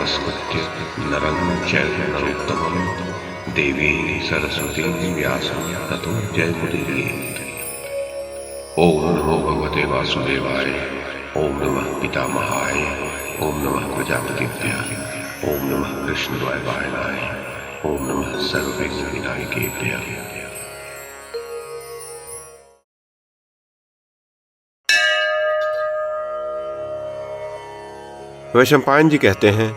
नमस्कृत्य नरं चैव नरोत्तमं देवीं सरस्वतीं व्यासं ततो जयमुदीरयेत्। ओम नमो भगवते वासुदेवाय, ओम नमः पितामहाय, ओम नमः प्रजापतिभ्यः, ओम नमः कृष्णद्वैपायनाय, ओम नमः सर्वविघ्नविनायकेभ्यः। वैशंपायन जी कहते हैं,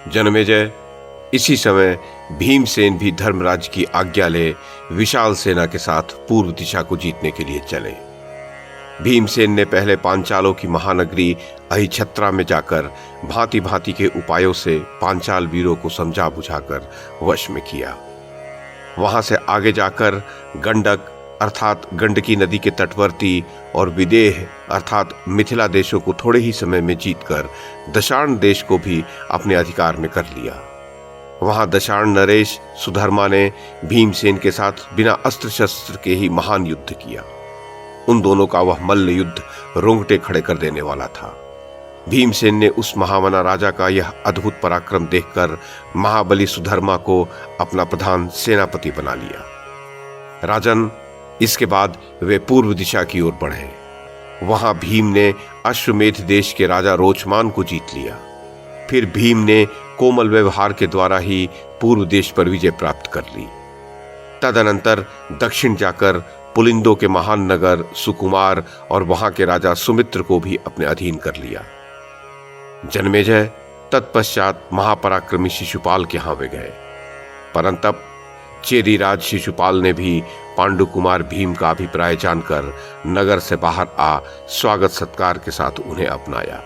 जनमेजय, इसी समय भीमसेन भी धर्मराज की आज्ञा ले विशाल सेना के साथ पूर्व दिशा को जीतने के लिए चले। भीमसेन ने पहले पांचालों की महानगरी अहिछत्रा में जाकर भांति भांति के उपायों से पांचाल वीरों को समझा बुझाकर वश में किया। वहां से आगे जाकर गंडक अर्थात गंडकी नदी के तटवर्ती और विदेह अर्थात मिथिला देशों को थोड़े ही समय में जीतकर दशार्ण देश को भी अपने अधिकार में कर लिया। वहां दशार्ण नरेश सुधर्मा ने भीमसेन के साथ बिना अस्त्र शस्त्र के ही महान युद्ध किया। उन दोनों का वह मल्ल युद्ध रोंगटे खड़े कर देने वाला था। भीमसेन ने उस महामना राजा का यह अद्भुत पराक्रम देखकर महाबली सुधर्मा को अपना प्रधान सेनापति बना लिया। राजन, इसके बाद वे पूर्व दिशा की ओर बढ़े। वहां भीम ने अश्वमेध देश के राजा रोचमान को जीत लिया। फिर भीम ने कोमल व्यवहार के द्वारा ही पूर्व देश पर विजय प्राप्त कर ली। तदनंतर दक्षिण जाकर पुलिंदों के महान नगर सुकुमार और वहां के राजा सुमित्र को भी अपने अधीन कर लिया। जनमेजय, तत्पश्चात महापराक्रमी शिशुपाल के यहां वे गए। परंतप चेदीराज शिशुपाल ने भी पांडु कुमार भीम का अभिप्राय जानकर नगर से बाहर आ स्वागत सत्कार के साथ उन्हें अपनाया।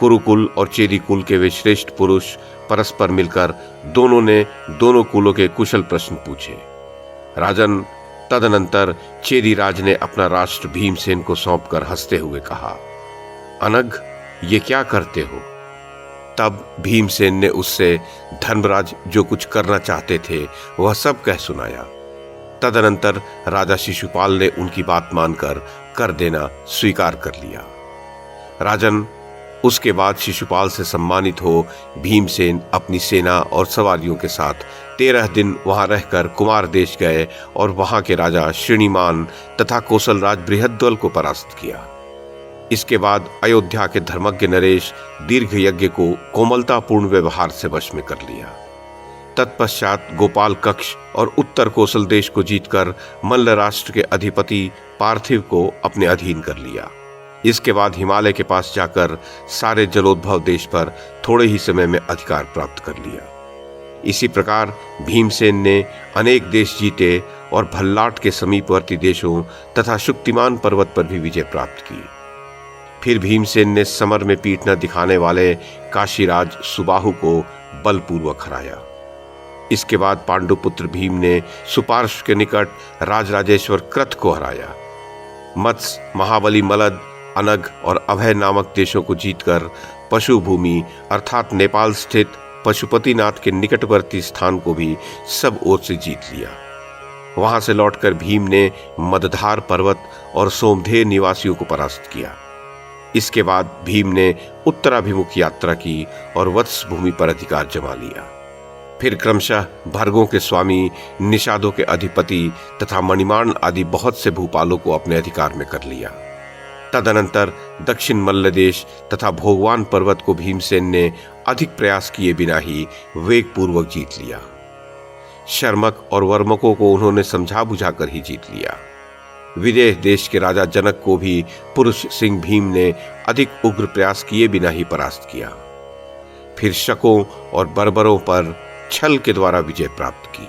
कुरुकुल और चेदी कुल के वे श्रेष्ठ पुरुष परस्पर मिलकर दोनों ने दोनों कुलों के कुशल प्रश्न पूछे। राजन, तदनंतर चेदीराज ने अपना राष्ट्र भीमसेन को सौंपकर हंसते हुए कहा, अनग, ये क्या करते हो? तब भीमसेन ने उससे धर्मराज जो कुछ करना चाहते थे वह सब कह सुनाया। तदनंतर राजा शिशुपाल ने उनकी बात मानकर कर देना स्वीकार कर लिया। राजन, उसके बाद शिशुपाल से सम्मानित हो भीमसेन अपनी सेना और सवारियों के साथ 13 दिन वहां रहकर कुमार देश गए और वहां के राजा श्रीनिमान तथा कौशलराज बृहद्वल को परास्त किया। इसके बाद अयोध्या के धर्मज्ञ नरेश दीर्घ यज्ञ को कोमलतापूर्ण व्यवहार से वश में कर लिया। तत्पश्चात गोपाल कक्ष और उत्तर कौशल देश को जीतकर मल्ल राष्ट्र के अधिपति पार्थिव को अपने अधीन कर लिया। इसके बाद हिमालय के पास जाकर सारे जलोद्भव देश पर थोड़े ही समय में अधिकार प्राप्त कर लिया। इसी प्रकार भीमसेन ने अनेक देश जीते और भल्लाट के समीपवर्ती देशों तथा शुक्तिमान पर्वत पर भी विजय प्राप्त की। फिर भीमसेन ने समर में पीठ न दिखाने वाले काशीराज सुबाहु को बलपूर्वक हराया। इसके बाद पांडुपुत्र भीम ने सुपार्श के निकट राजराजेश्वर कृत को हराया। मत्स्य, महाबली मलद, अनग और अभय नामक देशों को जीतकर पशु भूमि अर्थात नेपाल स्थित पशुपतिनाथ के निकटवर्ती स्थान को भी सब ओर से जीत लिया। वहां से लौटकर भीम ने मदधार पर्वत और सोमधेर निवासियों को परास्त किया। इसके बाद भीम ने उत्तराभिमुख यात्रा की और वत्स भूमि पर अधिकार जमा लिया। फिर क्रमशः भर्गों के स्वामी, निषादों के अधिपति तथा मणिमान आदि बहुत से भूपालों को अपने अधिकार में कर लिया। तदनंतर दक्षिण मल्लदेश तथा भोगवान पर्वत को भीमसेन ने अधिक प्रयास किए बिना ही वेगपूर्वक जीत लिया। शर्मक और वर्मकों को उन्होंने समझा बुझाकर ही जीत लिया। विदेह देश के राजा जनक को भी पुरुष सिंह भीम ने अधिक उग्र प्रयास किए बिना ही परास्त किया। फिर शकों और बर्बरों पर छल के द्वारा विजय प्राप्त की।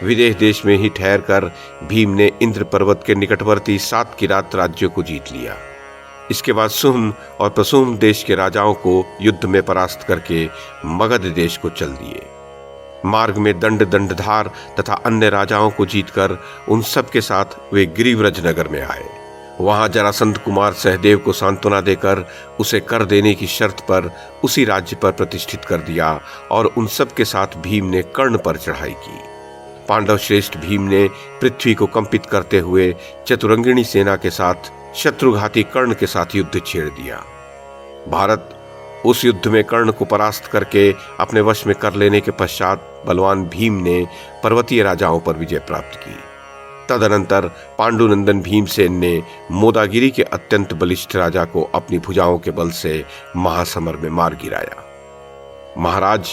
विदेह देश में ही ठहरकर भीम ने इंद्र पर्वत के निकटवर्ती 7 किरात राज्यों को जीत लिया। इसके बाद सुहम और प्रसुम देश के राजाओं को युद्ध में परास्त करके मगध देश को चल दिए। मार्ग में दंडधार तथा अन्य राजाओं को जीतकर उन सब के साथ वे गिरिव्रज नगर में आए। वहां जरासंध कुमार सहदेव को सांत्वना देकर उसे कर देने की शर्त पर उसी राज्य पर प्रतिष्ठित कर दिया और उन सब के साथ भीम ने कर्ण पर चढ़ाई की। पांडव श्रेष्ठ भीम ने पृथ्वी को कंपित करते हुए चतुरंगिणी सेना के साथ शत्रुघाती कर्ण के साथ युद्ध छेड़ दिया। भारत, उस युद्ध में कर्ण को परास्त करके अपने वश में कर लेने के पश्चात बलवान भीम ने पर्वतीय राजाओं पर विजय प्राप्त की। तदनंतर पांडुनंदन भीमसेन ने मोदागिरी के अत्यंत बलिष्ठ राजा को अपनी भुजाओं के बल से महासमर में मार गिराया। महाराज,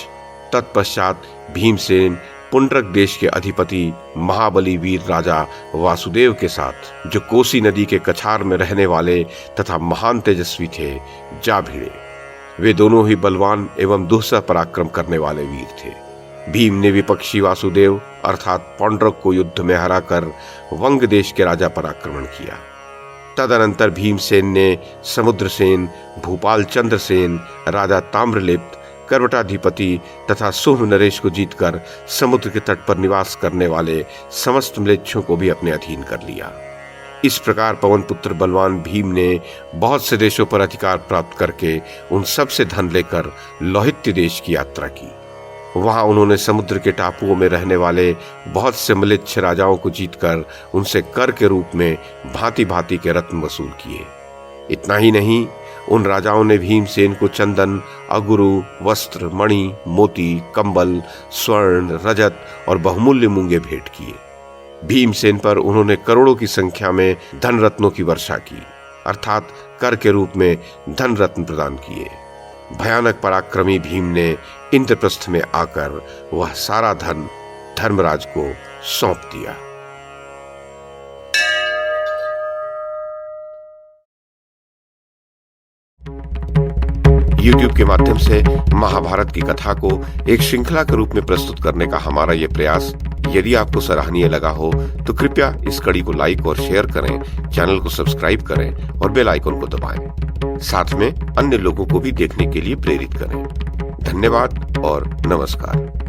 तत्पश्चात भीमसेन पुंडरक देश के अधिपति महाबली वीर राजा वासुदेव के साथ, जो कोसी नदी के कछार में रहने वाले तथा महान तेजस्वी थे, जा भिड़े। वे दोनों ही बलवान एवं दुस्सह पराक्रम करने वाले वीर थे। भीम ने विपक्षी वासुदेव अर्थात पौंड्रक को युद्ध में हराकर वंग देश के राजा पर आक्रमण किया। तदनंतर भीमसेन ने समुद्रसेन, भूपाल चंद्रसेन, राजा ताम्रलिप्त, करवटाधिपति तथा सोम नरेश को जीतकर समुद्र के तट पर निवास करने वाले समस्त म्लेच्छों को भी अपने अधीन कर लिया। इस प्रकार पवनपुत्र बलवान भीम ने बहुत से देशों पर अधिकार प्राप्त करके उन सब से धन लेकर लोहित्य देश की यात्रा की। वहां उन्होंने समुद्र के टापुओं में रहने वाले बहुत से म्लेच्छ राजाओं को जीतकर उनसे कर के रूप में भांति भांति के रत्न वसूल किए। इतना ही नहीं, उन राजाओं ने भीमसेन को चंदन, अगुरु, वस्त्र, मणि, मोती, कंबल, स्वर्ण, रजत और बहुमूल्य मूंगे भेंट किए। भीमसेन पर उन्होंने करोड़ों की संख्या में धन रत्नों की वर्षा की, अर्थात कर के रूप में धन रत्न प्रदान किए। भयानक पराक्रमी भीम ने इंद्रप्रस्थ में आकर वह सारा धन धर्मराज को सौंप दिया। YouTube के माध्यम से महाभारत की कथा को एक श्रृंखला के रूप में प्रस्तुत करने का हमारा यह प्रयास यदि आपको सराहनीय लगा हो तो कृपया इस कड़ी को लाइक और शेयर करें, चैनल को सब्सक्राइब करें और बेल आइकन को दबाएं। साथ में अन्य लोगों को भी देखने के लिए प्रेरित करें। धन्यवाद और नमस्कार।